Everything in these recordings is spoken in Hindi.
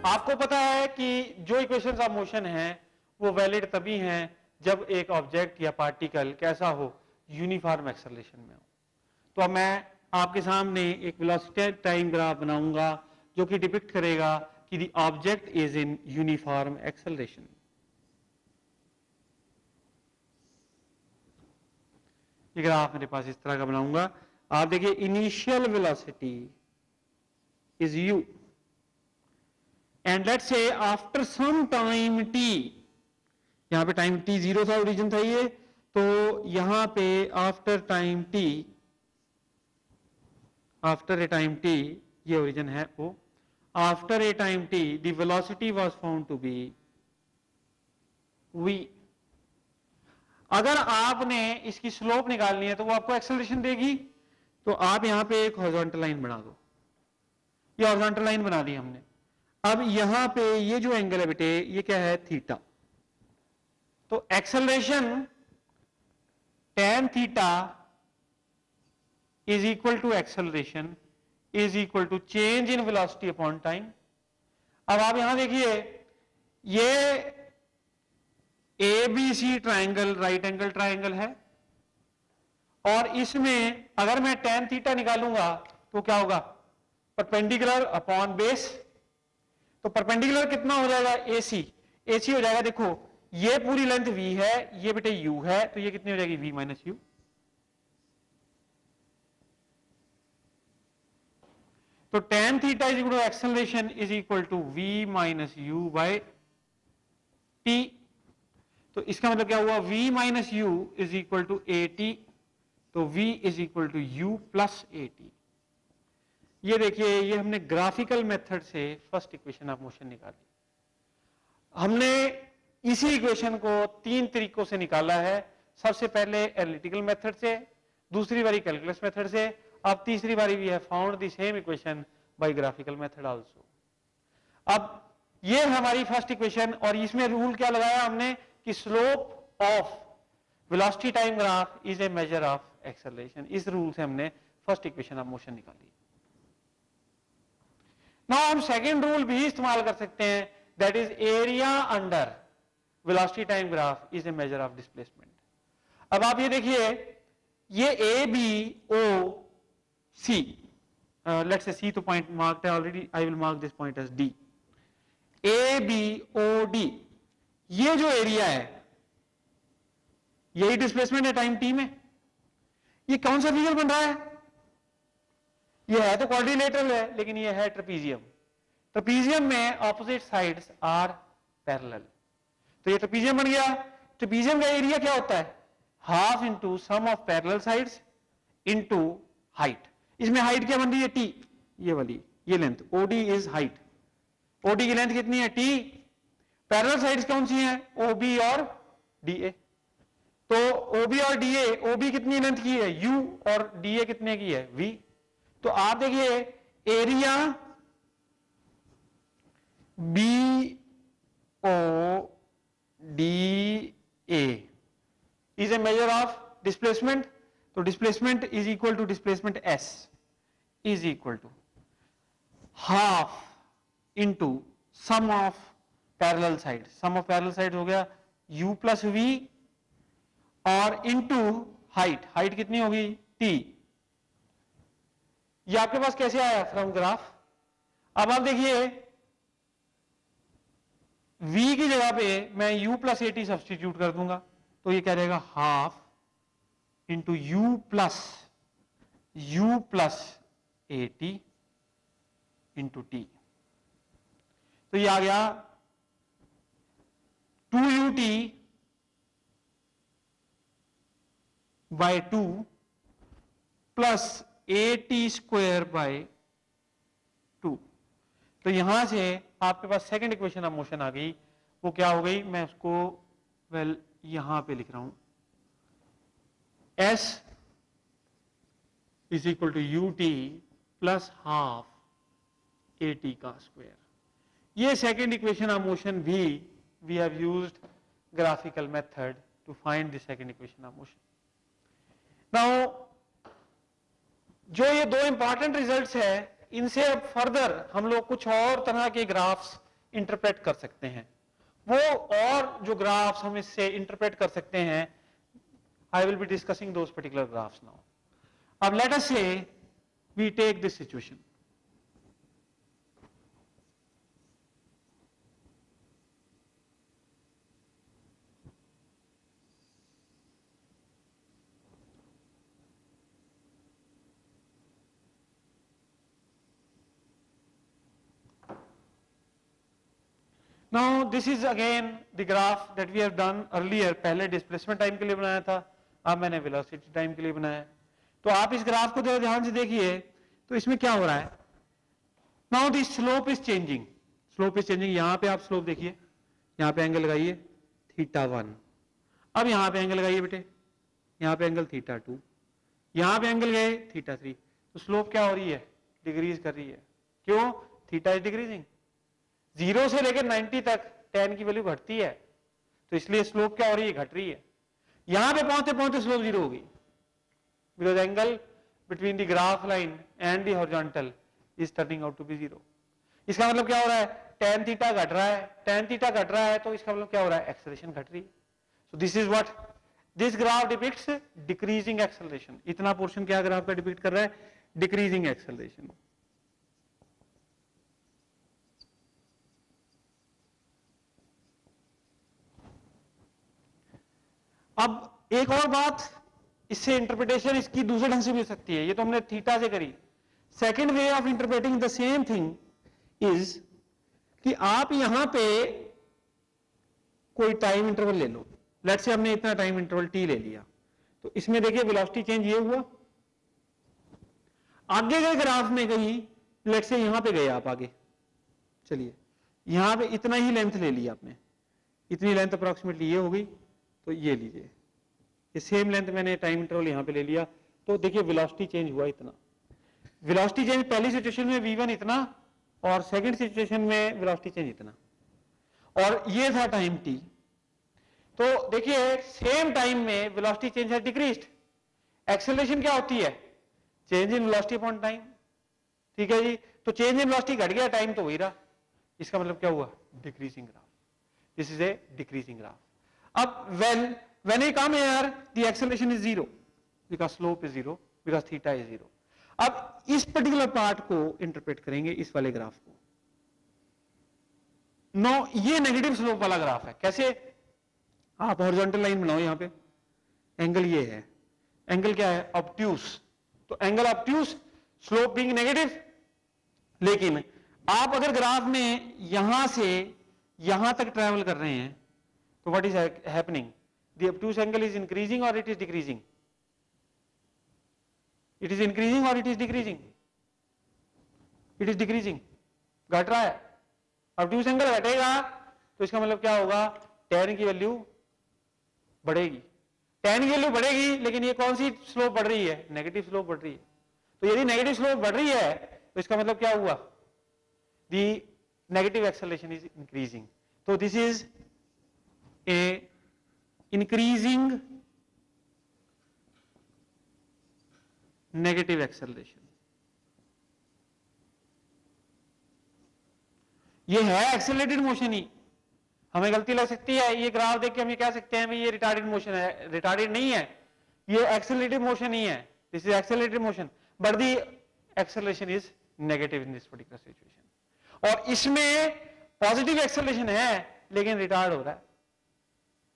आपको पता है कि जो इक्वेशंस ऑफ मोशन हैं वो वैलिड तभी हैं जब एक ऑब्जेक्ट या पार्टिकल कैसा हो, यूनिफॉर्म एक्सेलरेशन में हो। तो अब मैं आपके सामने एक वेलोसिटी टाइम ग्राफ बनाऊंगा जो कि डिपिक्ट करेगा कि the object is in uniform acceleration. ये ग्राफ मेरे पास इस तरह का बनाऊंगा। आप देखिए, initial velocity is u and let's say after some time t, यहां पे टाइम t 0 था, ओरिजिन था ये, तो यहां पे after time t, after a time t, ये ओरिजिन है o, after a time t the velocity was found to be v। अगर आपने इसकी स्लोप निकालनी है तो वो आपको एक्सेलरेशन देगी, तो आप यहां पे एक हॉरिजॉन्टल लाइन बना दो। ये हॉरिजॉन्टल लाइन बना दी हमने। अब यहां पे ये जो एंगल है बेटे, ये क्या है, थीटा। तो acceleration tan theta is equal to acceleration is equal to change in velocity upon time. अब आप यहां देखिए, ये ABC triangle right angle triangle है, और इसमें अगर मैं tan थीटा निकालूंगा तो क्या होगा, परपेंडिकुलर अपॉन बेस। तो परपेंडिकुलर कितना हो जाएगा, AC हो जाएगा। देखो ये पूरी लेंथ v है, ये बेटे u है, तो ये कितनी हो जाएगी, v माइनस u। तो tan theta is equal to acceleration is equal to v minus u by t। तो इसका मतलब क्या हुआ, v minus u is equal to at। तो v is equal to u plus at। ये देखिए, ये हमने ग्राफिकल मेथड से फर्स्ट इक्वेशन ऑफ मोशन निकाली। हमने इसी इक्वेशन को 3 तरीकों से निकाला है। सबसे पहले एनालिटिकल मेथड से, दूसरी बारी कैलकुलस मेथड से, अब तीसरी बारी भी है found the same equation by graphical method also. अब ये हमारी फर्स्ट इक्वेशन, और इसमें रूल क्या लगाया हमने कि slope of velocity time graph is a measure of acceleration. इस रूल से हमने फर्स्ट इक्वेशन ऑफ मोशन निकाली। नाउ हम सेकेंड रूल भी इस्तेमाल कर सकते हैं, that is area under velocity time graph is a measure of displacement. अब आप ये देखिए, ये ए B O C, let's say C तो पॉइंट मार्क्ड है already, I will mark this point as D. A B O D, ये जो एरिया है यही डिस्प्लेसमेंट है टाइम टी में। ये कौन सा फिगर बन रहा है, ये है तो क्वाड्रिलेटरल है, लेकिन ये है ट्रेपीजियम। ट्रेपीजियम में ऑपोजिट साइड्स आर पैरेलल, तो ये ट्रेपीजियम बन गया। ट्रेपीजियम का एरिया क्या होता है, half into sum of parallel sides into height. इसमें हाइट क्या बन रही है, टी, ये वाली, ये length OD is height. OD की लेंथ कितनी है, टी। पैरेलल साइड्स कौन सी हैं, ओबी और डीए। तो ओबी और डीए, ओबी कितनी लेंथ की है, यू, और डीए कितने की है, वी। तो आप देखिए, area B O D A is a measure of displacement. तो displacement is equal to displacement S is equal to half into sum of parallel side. Sum of parallel side हो गया u प्लस वी, और इंटू हाइट, हाइट कितनी होगी, t। ये आपके पास कैसे आया, फ्रॉम ग्राफ। अब आप देखिए, v की जगह पे मैं u plus A T substitute कर दूंगा, तो ये क्या रहेगा, half into u plus A T into T. तो ये आ गया 2ut by 2 plus A T square by 2। तो यहां से आपके पास सेकंड इक्वेशन ऑफ मोशन आ गई। वो क्या हो गई, मैं उसको यहां पे लिख रहा हूं, s is equal to U T plus half A T का स्क्वायर। ये सेकंड इक्वेशन ऑफ मोशन भी we have used graphical method to find the second equation of motion. Now जो ये दो इंपॉर्टेंट रिजल्ट्स है, इनसे अब फर्दर हम लोग कुछ और तरह के ग्राफ्स इंटरप्रेट कर सकते हैं, वो और जो ग्राफ्स हम इससे इंटरप्रेट कर सकते हैं, I will be discussing those particular graphs now. अब let us say we take this situation. Now this is again the graph that we have done earlier. पहले डिस्प्लेसमेंट टाइम के लिए बनाया था, अब मैंने वेलोसिटी टाइम के लिए बनाया. तो आप इस ग्राफ को ध्यान से देखिए, तो इसमें क्या हो रहा है. Now the slope is changing. Slope is changing. यहां पे आप स्लोप देखिए, यहां पे एंगल लगाइए θ1. अब यहां पे एंगल लगाइए बेटे, यहां पे एंगल θ2, यहां पे एंगल गए θ3. तो स्लोप क्या हो रही है, डिक्रीज कर रही है. क्यों, थीटा इज डिक्रीजिंग. 0 से लेकर 90 तक tan की वैल्यू घटती है, तो इसलिए स्लोप क्या हो रही है, घट रही है. यहां पे पहुंचते पहुंचते स्लोप 0 होगी, because angle between the graph line and the horizontal is turning out to be 0. इसका मतलब क्या हो रहा है, tan थीटा घट रहा है. tan थीटा घट रहा है तो इसका मतलब क्या हो रहा है, एक्सेलरेशन घट रही है. सो this is what this graph depicts decreasing acceleration. इतना पोर्शन क्या ग्राफ का डिपिक्ट कर रहा है, डिक्रीजिंग एक्सेलरेशन. अब एक और बात, इससे इंटरप्रिटेशन इसकी दूसरे ढंग से मिल सकती है. ये तो हमने थीटा से करी. Second way of interpreting the same thing is कि आप यहां पे कोई टाइम इंटरवल ले लो. लेट्स से हमने इतना टाइम इंटरवल टी ले लिया, तो इसमें देखिए वेलोसिटी चेंज ये हुआ. आगे गए ग्राफ में कहीं, लेट्स से यहां पे गए आप आगे, चलिए यहां पे इतना ही लेंथ ले लिया आपने, इतनी लेंथ अप्रोक्सीमेटली ये हो गई. तो ये लीजिए, ये सेम लेंथ मैंने टाइम इंटरवल यहां पे ले लिया. तो देखिए वेलोसिटी चेंज हुआ इतना. वेलोसिटी चेंज पहली सिचुएशन में v1 इतना, और सेकंड सिचुएशन में वेलोसिटी चेंज इतना, और ये था टाइम t. तो देखिए सेम टाइम में वेलोसिटी चेंज है डिक्रीज्ड. एक्सेलरेशन क्या होती है, change in velocity upon time. ठीक है जी. तो चेंज इन वेलोसिटी घट गया, टाइम तो वही रहा. इसका मतलब क्या हुआ, decreasing graph. This is A decreasing graph. अब when you come here, the acceleration is 0 because slope is 0, because theta is 0. अब इस पर्टिकुलर पार्ट को इंटरप्रेट करेंगे, इस वाले ग्राफ को. नो ये नेगेटिव स्लोप वाला ग्राफ है. कैसे, आप हॉरिजॉन्टल लाइन बनाओ, यहां पे एंगल ये है, एंगल क्या है, ऑब्ट्यूस. तो angle obtuse, slope being negative. लेकिन आप अगर ग्राफ में यहां से यहां तक ट्रेवल कर रहे हैं, तो what is happening, the obtuse angle is increasing or it is decreasing? It is increasing or it is decreasing? It is decreasing. घट रहा है. obtuse angle घटेगा तो इसका मतलब क्या होगा, tan की वैल्यू बढ़ेगी. tan की वैल्यू बढ़ेगी, लेकिन ये कौन सी स्लोप बढ़ रही है, नेगेटिव स्लोप बढ़ रही है. तो यदि नेगेटिव स्लोप बढ़ रही है तो इसका मतलब क्या हुआ, the negative acceleration is increasing. तो this is a increasing negative acceleration. ये है एक्सेलरेटेड मोशन ही. हमें गलती लग सकती है, ये ग्राफ देख के हम ये कह सकते हैं भाई ये रिटार्डेड मोशन है. रिटार्डेड नहीं है, ये एक्सेलरेटेड मोशन ही है. This is accelerated motion, but the acceleration is negative in this particular situation. और इसमें पॉजिटिव एक्सेलरेशन है, लेकिन रिटार्ड हो रहा है.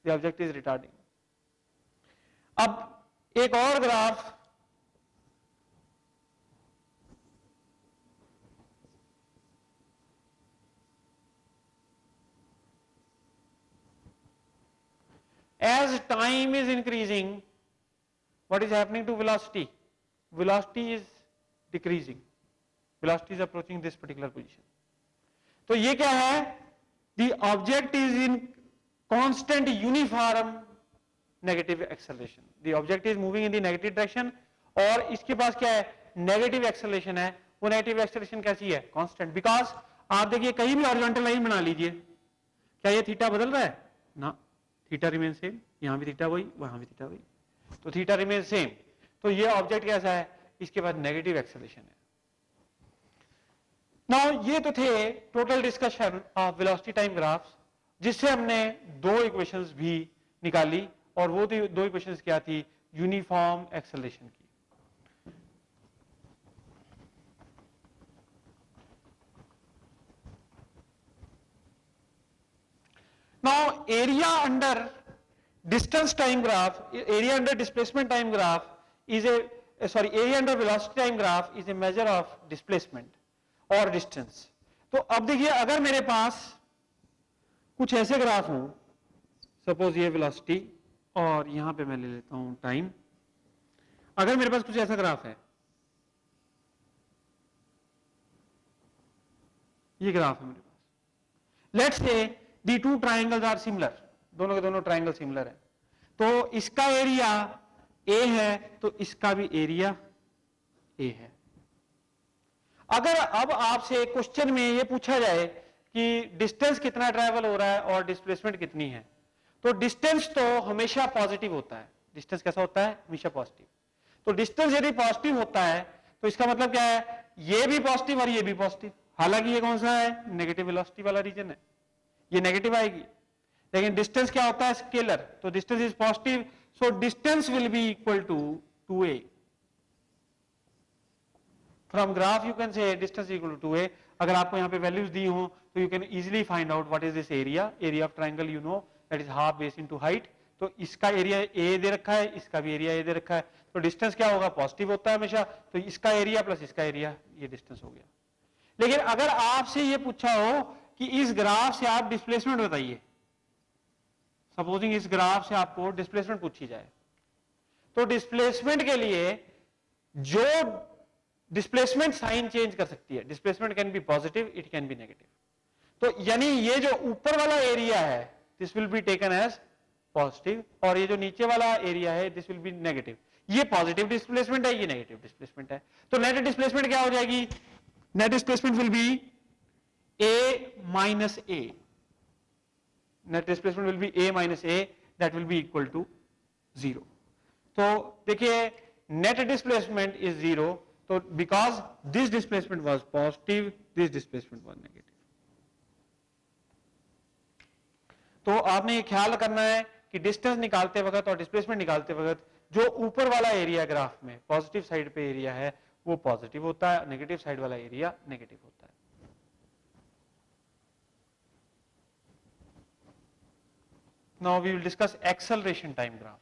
The object is retarding. अब एक और graph, as time is increasing, what is happening to velocity? Velocity is decreasing. Velocity is approaching this particular position. तो ये क्या है, the object is in constant uniform negative acceleration. The object is moving in the negative direction, और इसके पास क्या है, नेगेटिव एक्सेलरेशन है. वो नेगेटिव एक्सेलरेशन कैसी है, कांस्टेंट. बिकॉज आप देखिए कहीं भी हॉरिजॉन्टल लाइन बना लीजिए, क्या ये थीटा बदल रहा है ना, थीटा रिमेन सेम. यहां भी थीटा वही, वहां भी थीटा वही, तो थीटा रिमेन सेम. तो ये ऑब्जेक्ट कैसा है, इसके पास नेगेटिव एक्सेलरेशन है. नाउ ये तो थे total discussion of velocity time graphs, जिससे हमने दो इक्वेशंस भी निकाली, और वो दो इक्वेशंस क्या थी, यूनिफॉर्म एक्सेलरेशन की। Now area under distance time graph, area under displacement time graph is a sorry area under velocity time graph is a measure of displacement और डिस्टेंस। तो अब देखिए, अगर मेरे पास कुछ ऐसे ग्राफ हो, सपोज ये वेलोसिटी और यहां पे मैं ले लेता हूं टाइम, अगर मेरे पास कुछ ऐसा ग्राफ है, ये ग्राफ है मेरे पास, let's say the two triangles are similar, दोनों के दोनों ट्राइंगल सिमिलर है, तो इसका एरिया ए है तो इसका भी एरिया ए है। अगर अब आपसे क्वेश्चन में ये पूछा जाए कि डिस्टेंस कितना ट्रैवल हो रहा है और डिस्प्लेसमेंट कितनी है, तो डिस्टेंस तो हमेशा पॉजिटिव होता है। डिस्टेंस कैसा होता है, हमेशा पॉजिटिव। तो डिस्टेंस यदि पॉजिटिव होता है तो इसका मतलब क्या है, ये भी पॉजिटिव और ये भी पॉजिटिव। हालांकि ये कौन सा है, नेगेटिव वेलोसिटी वाला रीजन है, ये नेगेटिव आएगी, लेकिन डिस्टेंस क्या होता है, स्केलर, तो distance is positive, so distance will be equal to 2a। From graph you can say distance equal to 2a। अगर आपको यहाँ पे वैल्यूज दी हो तो you can easily find out what is this area, area of triangle you know that is half base into height. तो इसका एरिया ए दे रखा है, इसका भी एरिया ए दे रखा है, तो डिस्टेंस क्या होगा, पॉजिटिव होता है हमेशा, तो इसका एरिया प्लस इसका एरिया, ये डिस्टेंस हो गया। लेकिन अगर आपसे ये पूछा हो कि इस ग्राफ से आप डिस्प्लेसमेंट बताइए, सपोजिंग इस ग्राफ से आपको डिस्प्लेसमेंट पूछी जाए, तो डिस्प्लेसमेंट के लिए जो डिस्प्लेसमेंट साइन चेंज कर सकती है, displacement can be positive, it can be negative. तो यानी ये जो ऊपर वाला एरिया है this will be taken as positive, और ये जो नीचे वाला एरिया है दिस विल बी नेगेटिव। ये पॉजिटिव डिस्प्लेसमेंट है, ये नेगेटिव डिस्प्लेसमेंट है, तो नेट डिस्प्लेसमेंट क्या हो जाएगी, net displacement will be a minus a, net displacement will be a minus a, that will be equal to 0। तो देखिए net displacement is 0, तो because this displacement was positive, this displacement was negative। तो आपने ये ख्याल करना है कि डिस्टेंस निकालते वक्त और डिस्प्लेसमेंट निकालते वक्त जो ऊपर वाला एरिया ग्राफ में पॉजिटिव साइड पे एरिया है वो पॉजिटिव होता है, नेगेटिव साइड वाला एरिया नेगेटिव होता है। Now we will discuss acceleration time graph।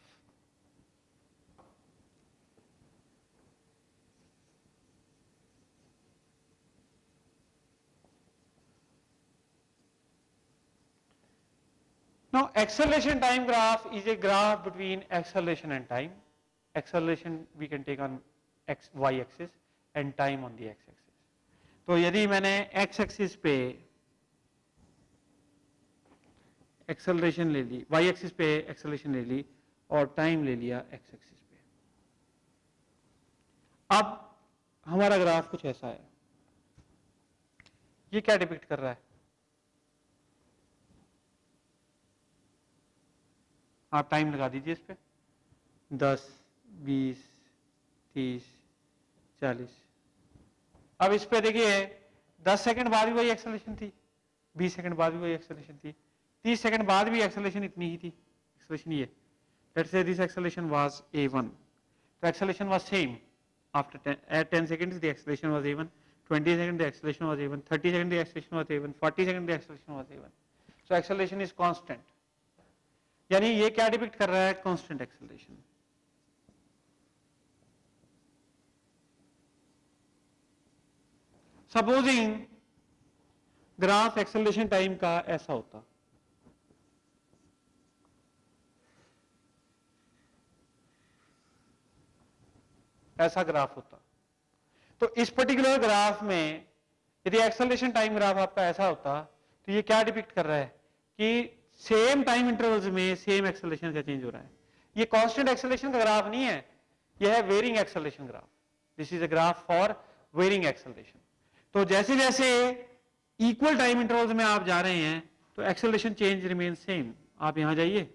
Now acceleration time graph is a graph between acceleration and time। Acceleration we can take on x y axis and time on the x axis। तो यदि मैंने x axis पे एक्सेलरेशन ले ली, y एक्सिस पे एक्सेलरेशन ले ली और टाइम ले लिया x एक्सिस पे, अब हमारा ग्राफ कुछ ऐसा है। ये क्या डिपिक्ट कर रहा है, आप टाइम लगा दीजिए इस पे, 10, 20, 30, 40। अब इस पे देखिए 10 सेकंड बाद भी वही एक्सेलरेशन थी, 20 सेकंड बाद भी वही एक्सेलरेशन थी, 30 सेकंड बाद भी एक्सेलरेशन इतनी ही थी, एक्सेलरेशन ये, let's say this acceleration was a1, तो acceleration was same after 10 seconds the acceleration was a1, 20 seconds the acceleration was a1, 30 seconds the acceleration was a1, 40 seconds the acceleration was a1, so acceleration is constant। यानी ये क्या डिपिक्ट कर रहा है, constant acceleration. Supposing graph acceleration time का ऐसा होता, ऐसा ग्राफ होता, तो इस पर्टिकुलर ग्राफ में यदि एक्सेलरेशन टाइम ग्राफ आपका ऐसा होता तो ये क्या डिपिक्ट कर रहा है कि सेम टाइम इंटरवल्स में सेम एक्सेलरेशन का चेंज हो रहा है। ये कांस्टेंट एक्सेलरेशन का ग्राफ नहीं है, ये है varying acceleration graph. This is a graph for varying acceleration. तो जैसे जैसे इक्वल टाइम इंटरवल्स में आप जा रहे हैं तो एक्सेलरेशन चेंज रिमेन सेम। आप यहां जाइए,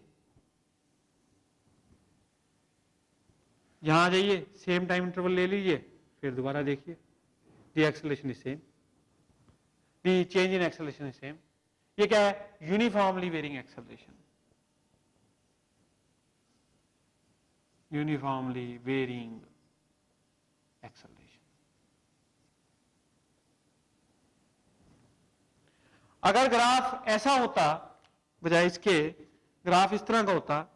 यहां जाइए, सेम टाइम इंटरवल ले लीजिए, फिर दोबारा देखिए, the acceleration is same. The change in acceleration is same. ये क्या है? Uniformly varying acceleration, uniformly varying acceleration. अगर ग्राफ ऐसा होता, बजाय इसके ग्राफ इस तरह का होता,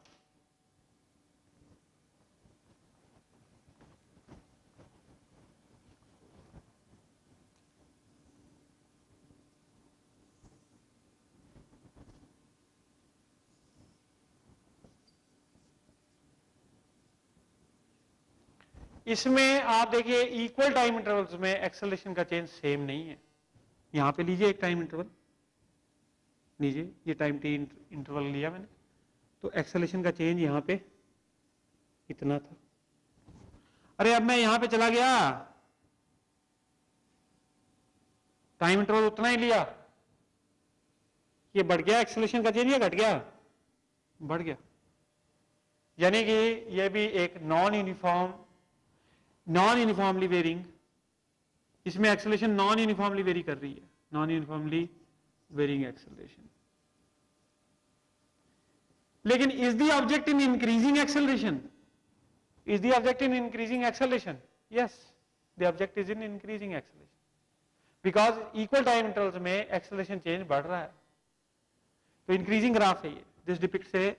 इसमें आप देखिए इक्वल टाइम इंटरवल्स में एक्सेलरेशन का चेंज सेम नहीं है। यहां पे लीजिए एक टाइम इंटरवल, लीजिए ये टाइम टी इंटरवल लिया मैंने, तो एक्सेलरेशन का चेंज यहां पे इतना था। अरे अब मैं यहां पे चला गया, टाइम इंटरवल उतना ही लिया, ये बढ़ गया एक्सेलरेशन का चेंज या घट गया? बढ़ गया। यानी कि ये भी एक नॉन यूनिफॉर्मली वेरिंग, इसमें एक्सेलरेशन नॉन यूनिफॉर्मली वेरी कर रही है, नॉन यूनिफॉर्मली वेरिंग एक्सेलरेशन। लेकिन is the object in increasing acceleration? Is the object in increasing acceleration? Yes, the object is in increasing acceleration, because equal time intervals में एक्सेलरेशन चेंज बढ़ रहा है। तो इंक्रीजिंग ग्राफ है ये, this depicts A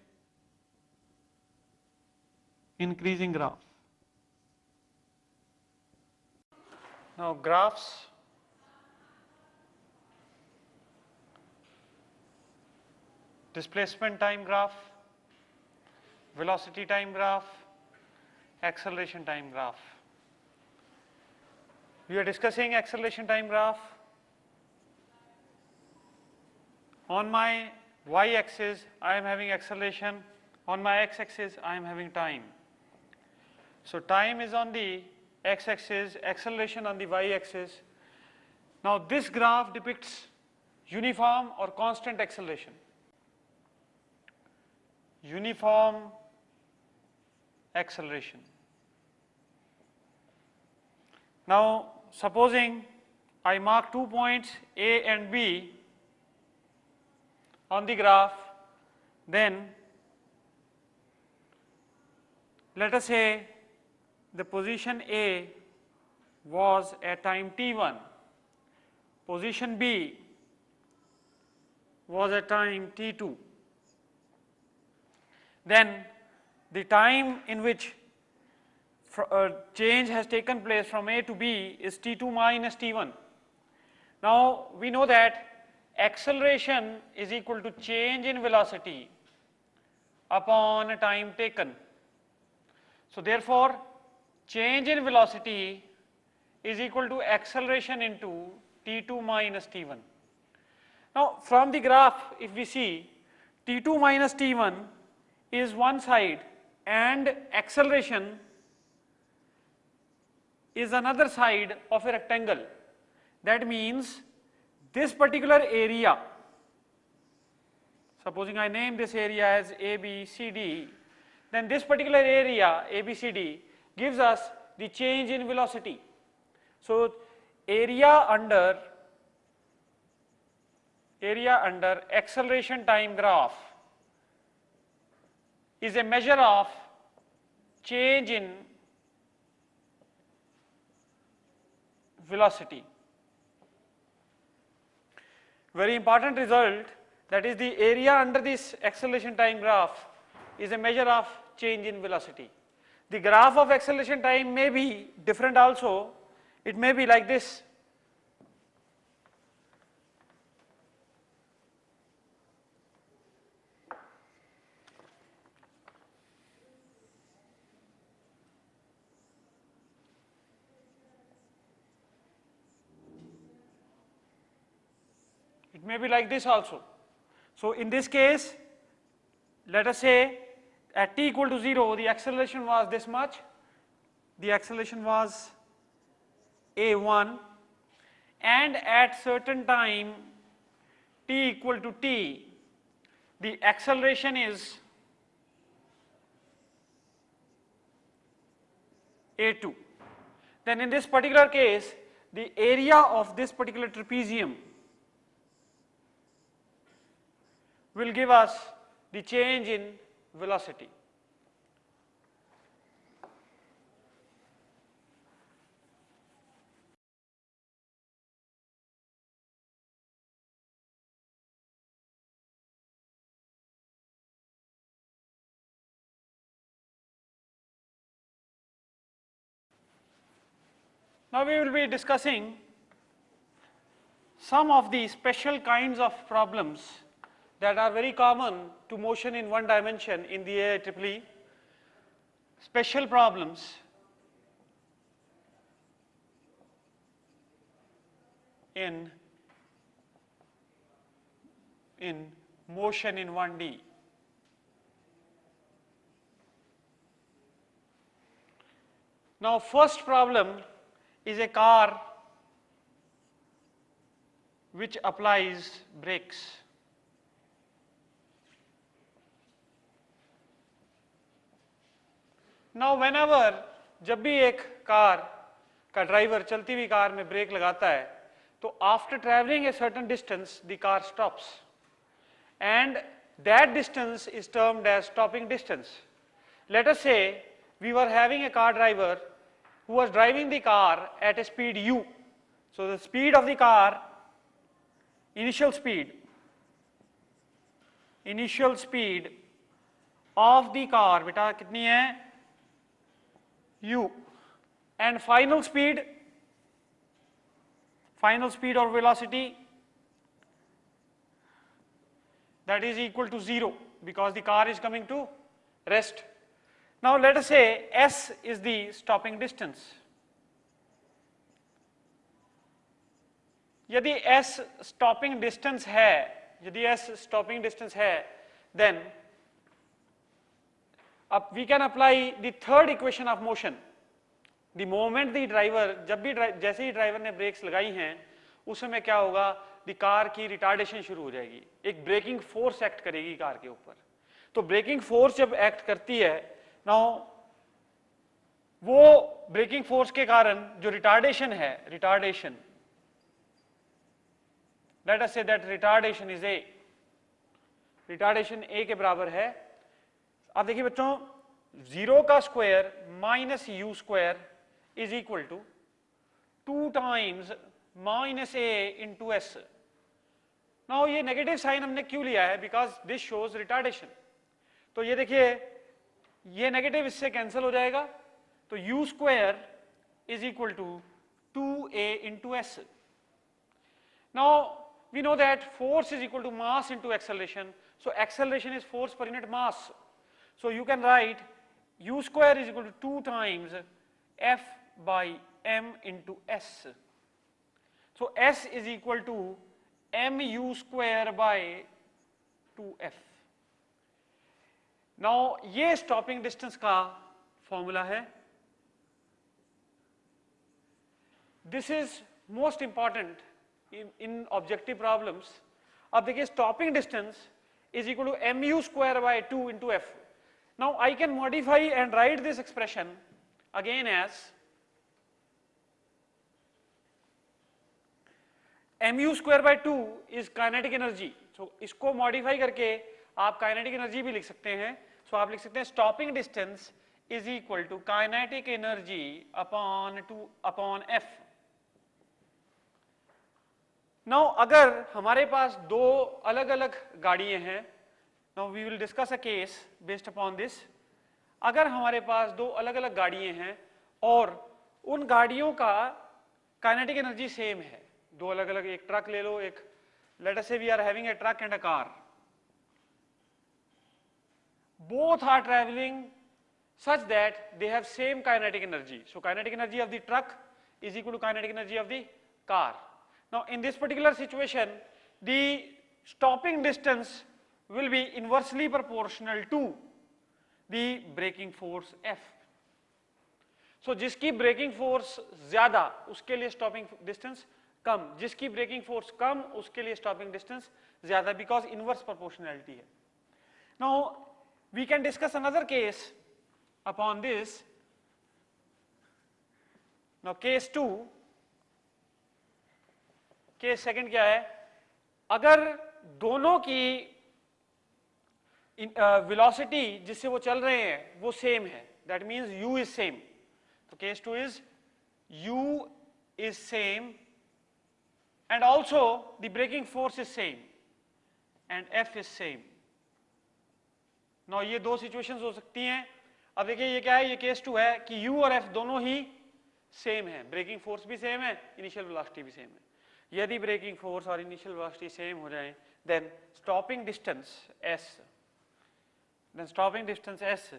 increasing graph. Now graphs, displacement time graph, velocity time graph, acceleration time graph. We are discussing acceleration time graph. On my y-axis I am having acceleration, on my x-axis I am having time. So time is on the x-axis, acceleration on the y-axis. Now this graph depicts uniform or constant acceleration. Uniform acceleration. Now supposing I mark 2 points A and B on the graph, then let us say the position A was at time t1, position B was at time t2. Then the time in which change has taken place from A to B is t2 minus t1. Now we know that acceleration is equal to change in velocity upon time taken. So therefore change in velocity is equal to acceleration into t2 minus t1. Now from the graph, if we see, t2 minus t1 is one side and acceleration is another side of a rectangle. That means this particular area, supposing I name this area as ABCD, then this particular area ABCD gives us the change in velocity. So area under acceleration time graph is a measure of change in velocity. Very important result, that is the area under this acceleration time graph is a measure of change in velocity. The graph of acceleration time may be different also, it may be like this. It may be like this also. So in this case, let us say at t equal to 0, the acceleration was this much, the acceleration was a1, and at certain time t equal to t, the acceleration is a2. Then in this particular case, the area of this particular trapezium will give us the change in velocity. Now we will be discussing some of the special kinds of problems that are very common to motion in one dimension in the IEEE. Special problems in motion in 1D. Now first problem is a car which applies brakes. Now whenever जब भी एक कार का ड्राइवर चलती हुई कार में ब्रेक लगाता है तो after traveling a certain distance the car stops and that distance is termed as stopping distance. Let us say we were having a car driver who was driving the car at a speed u. So the speed of the car, initial speed of the car बेटा कितनी है u, and final speed or velocity, that is equal to 0 because the car is coming to rest. Now let us say s is the stopping distance. यदि s stopping distance है, then we can apply the third equation of motion. The moment the driver, जैसे ही ड्राइवर ने ब्रेक्स लगाई हैं उस समय क्या होगा, दी कार की रिटार्डेशन शुरू हो जाएगी, एक ब्रेकिंग फोर्स एक्ट करेगी कार के ऊपर. तो ब्रेकिंग फोर्स जब एक्ट करती है, नाउ वो ब्रेकिंग फोर्स के कारण जो रिटार्डेशन है, let us say that retardation is a, retardation a के बराबर है. अब देखिए बच्चों, 0 का square minus u square is equal to 2 times minus a into S. Now ये नेगेटिव साइन हमने क्यों लिया है, बिकॉज दिस शोज रिटार्डेशन. तो ये देखिए ये नेगेटिव इससे कैंसिल हो जाएगा, तो U square is equal to 2a into S. Now we know that force is equal to mass into acceleration, so acceleration is force per unit mass. So you can write u square is equal to 2 times F by m into s. So s is equal to mu square by 2f. Now ये stopping distance का formula है. This is most important in objective problems. अब देखिए stopping distance is equal to mu square by 2 into f. Now I can modify and write this expression again as mu square by 2 is kinetic energy. So इसको modify करके आप kinetic energy भी लिख सकते हैं. So आप लिख सकते हैं stopping distance is equal to kinetic energy upon f. Now अगर हमारे पास दो अलग अलग गाड़ियां हैं, now we will discuss a case based upon this. अगर हमारे पास दो अलग अलग गाड़ियां हैं और उन गाड़ियों का काइनेटिक एनर्जी सेम है, दो अलग अलग, एक ट्रक ले लो, एक, let us say we are having a truck and a car, both are traveling such that they have same kinetic energy. So kinetic energy of the truck is equal to kinetic energy of the car. Now in this particular situation the stopping distance will be inversely proportional to the braking force F. So जिसकी ब्रेकिंग फोर्स ज्यादा उसके लिए स्टॉपिंग डिस्टेंस कम, जिसकी ब्रेकिंग फोर्स कम उसके लिए स्टॉपिंग डिस्टेंस ज्यादा, बिकॉज इनवर्स प्रोपोर्शनैलिटी है. Now we can discuss another case upon this. Now case 2, case second क्या है, अगर दोनों की वेलोसिटी जिससे वो चल रहे हैं वो सेम है, that means u is same. तो case 2 is u is same and also the braking force is same and f is same. Now ये दो सिचुएशंस हो सकती हैं। अब देखिए ये क्या है, ये केस 2 है कि u और f दोनों ही सेम है, ब्रेकिंग फोर्स भी सेम है, इनिशियल वेलोसिटी भी सेम है। यदि ब्रेकिंग फोर्स और इनिशियल वेलोसिटी सेम हो जाए then stopping distance s, then stopping distance s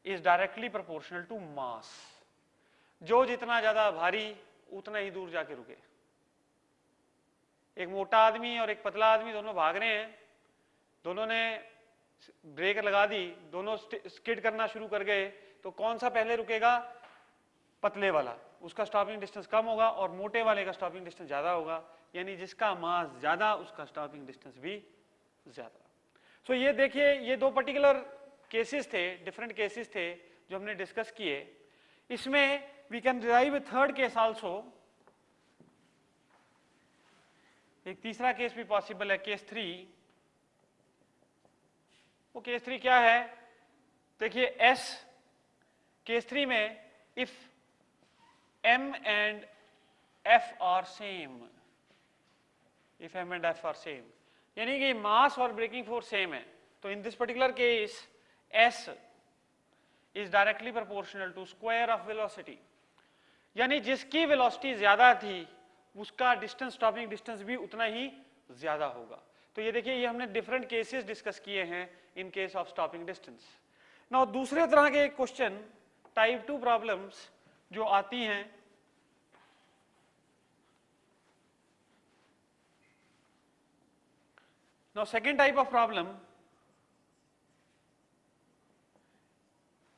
is directly proportional to mass। जो जितना ज्यादा भारी उतना ही दूर जाके रुके। एक मोटा आदमी और एक पतला आदमी दोनों भाग रहे हैं, दोनों ने ब्रेक लगा दी, दोनों स्किड करना शुरू कर गए, तो कौन सा पहले रुकेगा? पतले वाला, उसका स्टॉपिंग डिस्टेंस कम होगा और मोटे वाले का स्टॉपिंग डिस्टेंस ज्यादा होगा, यानी जिसका मास ज्यादा उसका स्टॉपिंग डिस्टेंस भी ज्यादा। सो ये देखिए ये दो पर्टिकुलर केसेस थे, डिफरेंट केसेस थे जो हमने डिस्कस किए। इसमें we can derive a third case also, एक तीसरा केस भी पॉसिबल है, केस 3। वो केस 3 क्या है? देखिए S केस 3 में if M and F are same, if M and F are same, यानी कि मास और ब्रेकिंग फोर्स सेम है, तो in this particular case S is directly proportional to square of velocity, यानी जिसकी वेलोसिटी ज्यादा थी उसका डिस्टेंस, स्टॉपिंग डिस्टेंस भी उतना ही ज्यादा होगा। तो ये देखिए ये हमने डिफरेंट केसेस डिस्कस किए हैं in case of stopping distance. Now दूसरे तरह के क्वेश्चन, टाइप 2 प्रॉब्लम्स जो आती हैं, now second type of problem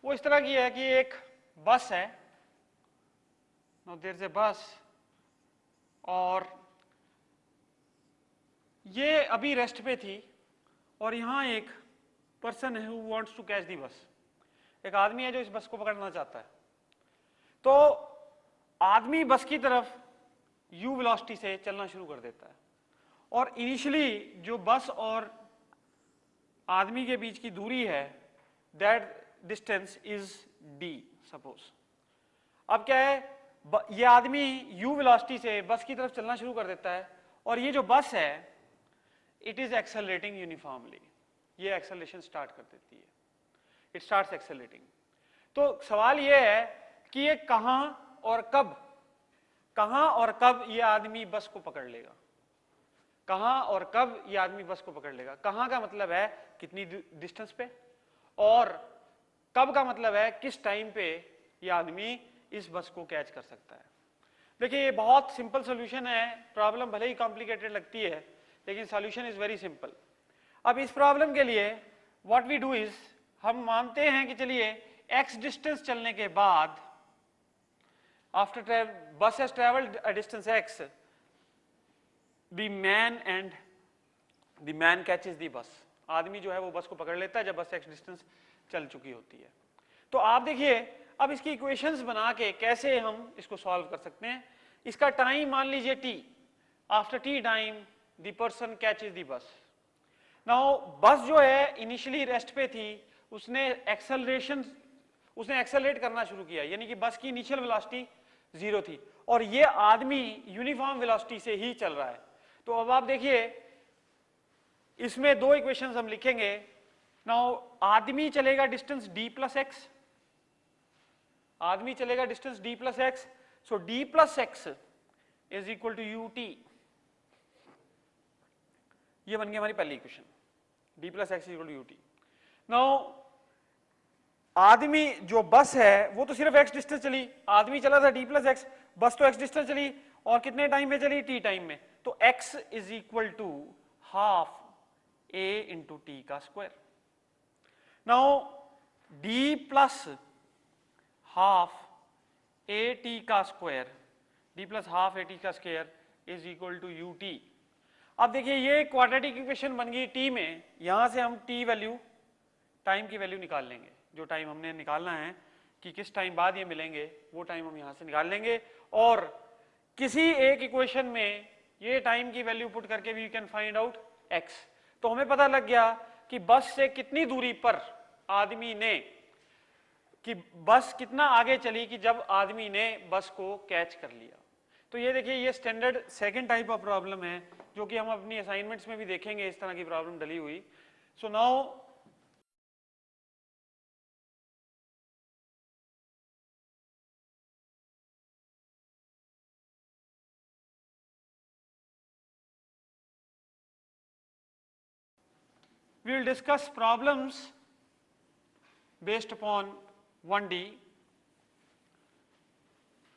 वो इस तरह की है कि एक बस है, नाउ देयर इज ए बस, और ये अभी रेस्ट पे थी और यहां एक पर्सन है who wants to catch the bus, एक आदमी है जो इस बस को पकड़ना चाहता है। तो आदमी बस की तरफ u वेलोसिटी से चलना शुरू कर देता है और इनिशियली जो बस और आदमी के बीच की दूरी है that distance is d suppose. अब क्या है, ये आदमी u वेलोसिटी से बस की तरफ चलना शुरू कर देता है और ये जो बस है इट इज एक्सेलरेटिंग यूनिफॉर्मली, ये एक्सेलरेशन स्टार्ट कर देती है, इट स्टार्ट्स एक्सेलरेटिंग। तो सवाल ये है कि ये कहां और कब ये आदमी बस को पकड़ लेगा, कहां और कब ये आदमी बस को पकड़ लेगा। कहां का मतलब है कितनी डिस्टेंस पे, और कब का मतलब है किस टाइम पे ये आदमी इस बस को कैच कर सकता है। देखिए ये बहुत सिंपल सॉल्यूशन है, प्रॉब्लम भले ही कॉम्प्लिकेटेड लगती है लेकिन सॉल्यूशन इज वेरी सिंपल। अब इस प्रॉब्लम के लिए व्हाट वी डू इज, हम मानते हैं कि चलिए x डिस्टेंस चलने के बाद, आफ्टर बस has travelled a distance x, the man catches the bus, आदमी जो है वो बस को पकड़ लेता है जब बस x डिस्टेंस चल चुकी होती है। तो आप देखिए अब इसकी इक्वेशंस बना के कैसे हम इसको सॉल्व कर सकते हैं। इसका टाइम मान लीजिए t, after t time the person catches the bus. Now बस जो है इनिशियली रेस्ट पे थी, उसने एक्सेलरेट करना शुरू किया, यानी कि बस की इनिशियल वेलोसिटी 0 थी और ये आदमी यूनिफॉर्म वेलोसिटी से ही चल रहा है। तो अब आप देखिए इसमें दो इक्वेशंस हम लिखेंगे। नाउ आदमी चलेगा डिस्टेंस d प्लस एक्स, आदमी चलेगा distance d plus X, so d plus X is equal to ut, ये बन गई हमारी पहली equation, d plus X equal to ut। Now आदमी जो बस है वो तो सिर्फ x डिस्टेंस चली, आदमी चला था d प्लस एक्स, बस तो x डिस्टेंस चली और कितने टाइम में चली, t टाइम में, तो x is equal to half a into t का square. Now d plus half a t का square, d plus half a t का square is equal to ut। अब देखिए ये क्वाड्रेटिक इक्वेशन बन गई t में, यहां से हम t वैल्यू, टाइम की वैल्यू निकाल लेंगे, जो टाइम हमने निकालना है कि किस टाइम बाद ये मिलेंगे वो टाइम हम यहां से निकाल लेंगे, और किसी एक इक्वेशन में ये टाइम की वैल्यू पुट करके we can find out x। तो हमें पता लग गया कि बस से कितनी दूरी पर आदमी ने, कि बस कितना आगे चली कि जब आदमी ने बस को कैच कर लिया। तो ये देखिए, ये standard second type of problem है जो कि हम अपनी असाइनमेंट्स में भी देखेंगे, इस तरह की प्रॉब्लम डली हुई। So now we will discuss problems based upon 1D।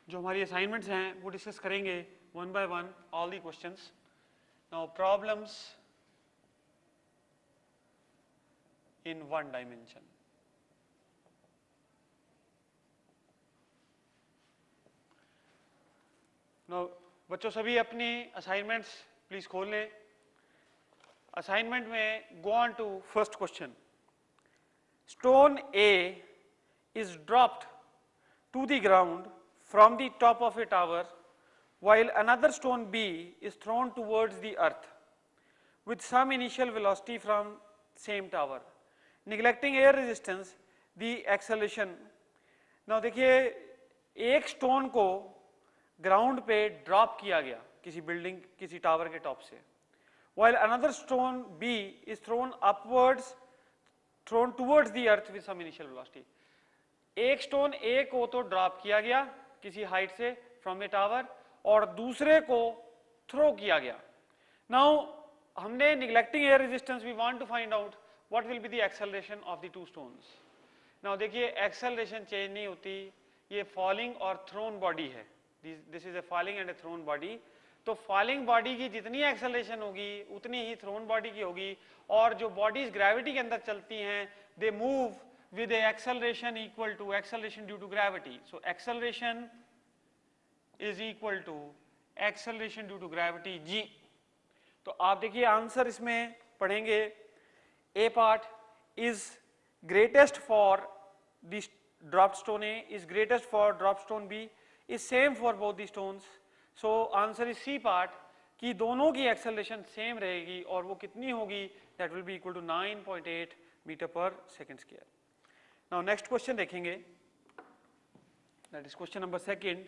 जो हमारी असाइनमेंट्स हैं वो डिस्कस करेंगे one by one all the questions. Now problems in 1 dimension. Now बच्चों सभी अपनी असाइनमेंट्स प्लीज खोल लें। असाइनमेंट में go on to first question. Stone A is dropped to the ground from the top of a tower while another stone B is thrown towards the earth with some initial velocity from same tower, neglecting air resistance the acceleration। now देखिए, एक स्टोन को ग्राउंड पे ड्रॉप किया गया किसी बिल्डिंग, किसी टावर के टॉप से, while another stone B is thrown towards the earth with some initial velocity। एक स्टोन ए को तो ड्रॉप किया गया किसी हाइट से फ्रॉम द टावर और दूसरे को थ्रो किया गया। नाउ हमने neglecting air resistance, we want to find out what will be the acceleration of the two stones. Now देखिए, एक्सेलरेशन चेंज नहीं होती, ये फॉलिंग और थ्रोन बॉडी है, this is a falling and a thrown body. तो फॉलिंग बॉडी की जितनी एक्सेलरेशन होगी उतनी ही थ्रोन बॉडी की होगी, और जो बॉडीज ग्रेविटी के अंदर चलती हैं they move with a acceleration equal to acceleration due to gravity। so acceleration is equal to acceleration due to gravity g। तो आप देखिए आंसर इसमें पढ़ेंगे, a part is greatest for the dropped stone A is greatest for dropped stone B is same for both the stones। so answer is C part, कि दोनों की acceleration same रहेगी और वो कितनी होगी, that will be equal to 9.8 metre per second square. Now next question देखेंगे, that is question number 2।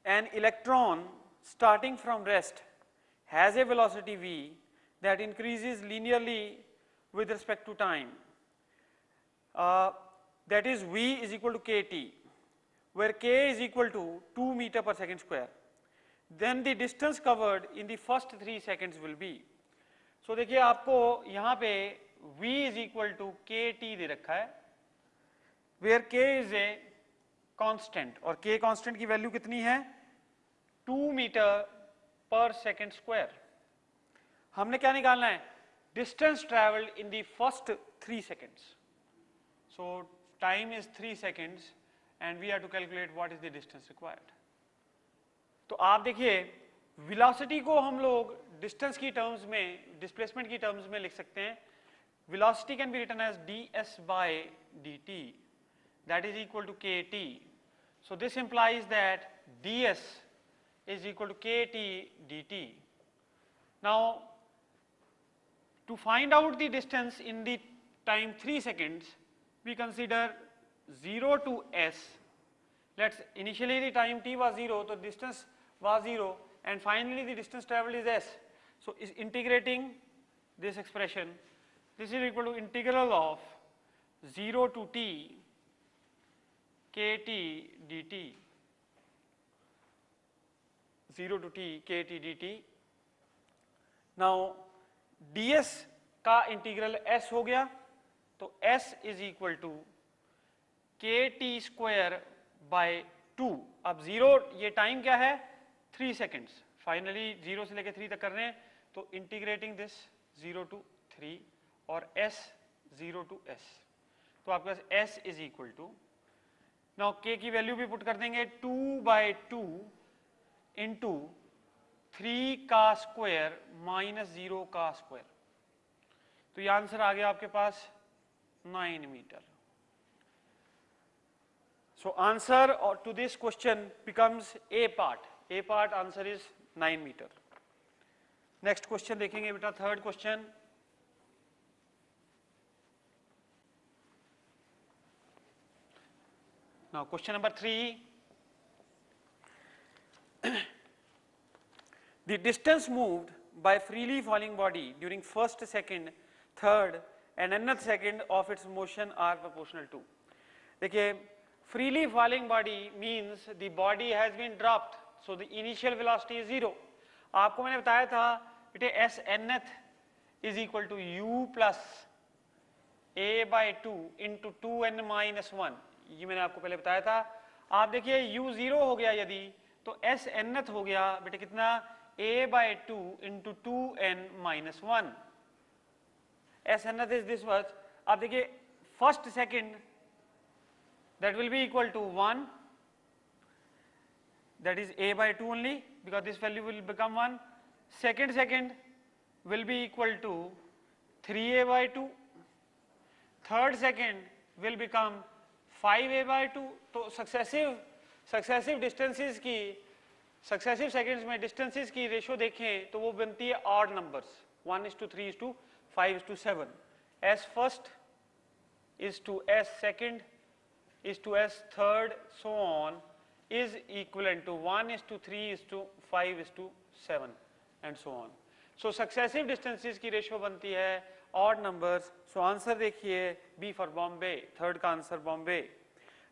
An electron starting from rest has a velocity v that increases linearly with respect to time, that is v is equal to kt, where k is equal to 2 meter per second square, then the distance covered in the first 3 seconds will be। so देखिए, आपको यहाँ पे v is equal to kt दे रखा है, where k is a constant, और k constant की वैल्यू कितनी है, 2 मीटर पर सेकेंड स्क्वायर। हमने क्या निकालना है, distance travelled in the first 3 seconds। so time is 3 seconds and we have to calculate what is the distance required। तो आप देखिए, वेलोसिटी को हम लोग डिस्टेंस की टर्म्स में, डिस्प्लेसमेंट की टर्म्स में लिख सकते हैं। Velocity can be written as ds by dt, that is equal to kt। so this implies that ds is equal to kt dt। now to find out the distance in the time 3 seconds, we consider 0 to s। let's initially the time t was 0, so distance was 0, and finally the distance traveled is s। so is integrating this expression, this is equal to integral of 0 to t kt dt, 0 to t kt dt। now ds का इंटीग्रल s हो गया, तो s is equal to kt square by 2। अब 0, ये टाइम क्या है, 3 seconds, फाइनली 0 से लेके 3 तक कर रहे हैं, तो इंटीग्रेटिंग दिस 0 to 3 और s 0 to s, तो आपके पास s is equal to, now k की वैल्यू भी पुट कर देंगे, 2/2 इंटू 3 का स्क्वायर माइनस 0 का स्क्वायर, तो ये आंसर आ गया आपके पास 9 metre. So answer to this question becomes A part. A part answer is 9 meter. Next question देखेंगे बेटा, third question. Now question number 3, the distance moved by freely falling body during first, second, third and nth second of its motion are proportional to। देखिए, freely falling body means the body has been dropped, so the initial velocity is 0। आपको मैंने बताया था बेटे s nth is equal to u plus a by 2 into 2n minus 1, ये मैंने आपको पहले बताया था। आप देखिए u 0 हो गया यदि, तो s nth हो गया बेटे कितना, a by 2 into 2n minus 1। s nth is this much। आप देखिए first second that will be equal to 1, that is a by 2 only, because this value will become 1। second will be equal to 3a by 2, third second will become 5a by 2। तो सक्सेसिव डिस्टेंसेस की, सक्सेसिव सेकंड्स में डिस्टेंसेस की रेशियो देखें तो वो बनती है odd numbers, 1:3:5:7। s first is to s second is to s third so on is equivalent to 1:3:5:7 and so on। so successive distances की रेशियो बनती है ऑड नंबर्स। सो आंसर देखिए बी फॉर बॉम्बे, थर्ड का answer Bombay.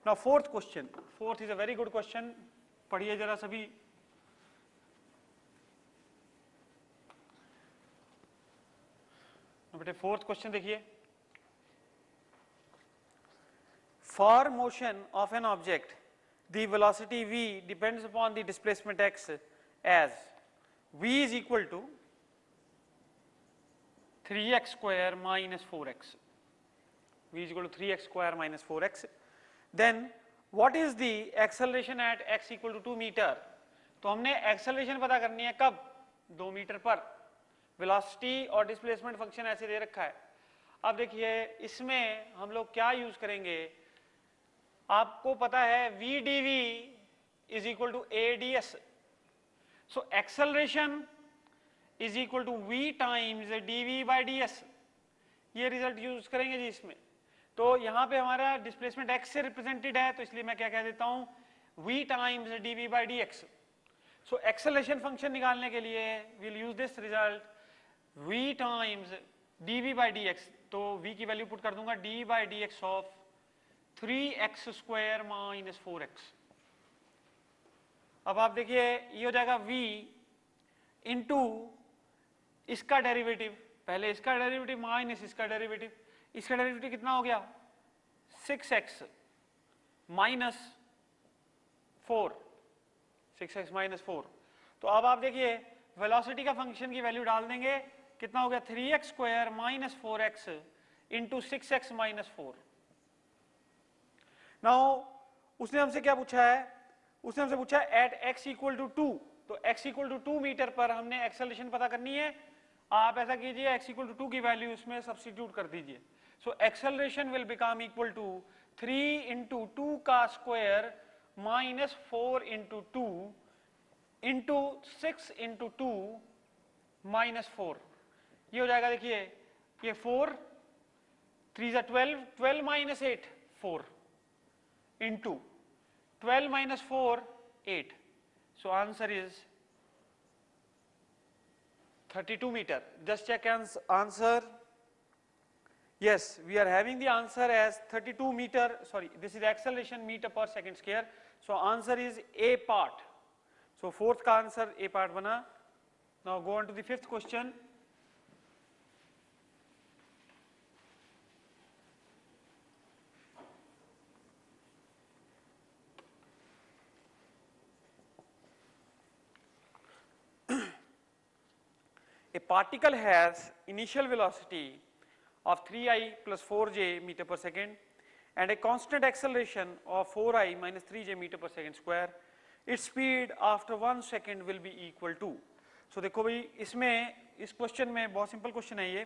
Now fourth question, fourth is a very good question, पढ़िए जरा सभी। बेटे फोर्थ क्वेश्चन देखिए, for motion of an object the velocity v depends upon the displacement x as v is equal to 3x square minus 4x, v is equal to 3x square minus 4x। then what is the acceleration at x equal to 2 meter। तो हमने acceleration पता करनी है कब, 2 मीटर पर। velocity और displacement function ऐसे दे रखा है। अब देखिए इसमें हम लोग क्या यूज करेंगे, आपको पता है v dv is equal to a ds। so acceleration is equal to v times dv by ds, ये रिजल्ट यूज करेंगे जी इसमें। तो यहाँ पे हमारा डिस्प्लेसमेंट x से रिप्रेजेंटेड है, तो इसलिए मैं क्या कह देता हूँ, v times dv by dx। So acceleration function निकालने के लिए will use this result, v times dv by dx। तो v की वैल्यू पुट कर दूंगा d by dx of 3x square minus 4x। अब आप देखिए ये हो जाएगा v इंटू इसका डेरिवेटिव, पहले इसका डेरिवेटिव माइनस इसका डेरिवेटिव, इसका डेरिवेटिव कितना हो गया 6x माइनस 4, 6x माइनस 4। तो अब आप देखिए वेलोसिटी का फंक्शन की वैल्यू डाल देंगे, कितना हो गया 3x square minus 4x into 6x minus 4। Now उसने हमसे क्या पूछा है, उसने हमसे पूछा है एट x इक्वल टू 2। तो x इक्वल टू 2 मीटर पर हमने एक्सेलरेशन पता करनी है। आप ऐसा कीजिए x इक्वल टू 2 की वैल्यू इसमें सब्स्टिट्यूट कर दीजिए। So acceleration will become equal to 3 into 2 का square minus 4 into 2 into 6 into 2 minus 4। ये हो जाएगा देखिए ये 4 3 12, 12 minus 8 4 into 12 minus 4 8। so answer is 32 meter। just check answer, yes we are having the answer as 32 meter, sorry this is acceleration meter per second square। so answer is A part। so fourth का answer A part बना। now go on to the fifth question। A particle has initial velocity of 3i plus 4j meter per second and a constant acceleration of 4i minus 3j meter per second square। Its speed after 1 second will be equal to। so देखो भाई इसमें इस क्वेश्चन में बहुत सिंपल क्वेश्चन है ये,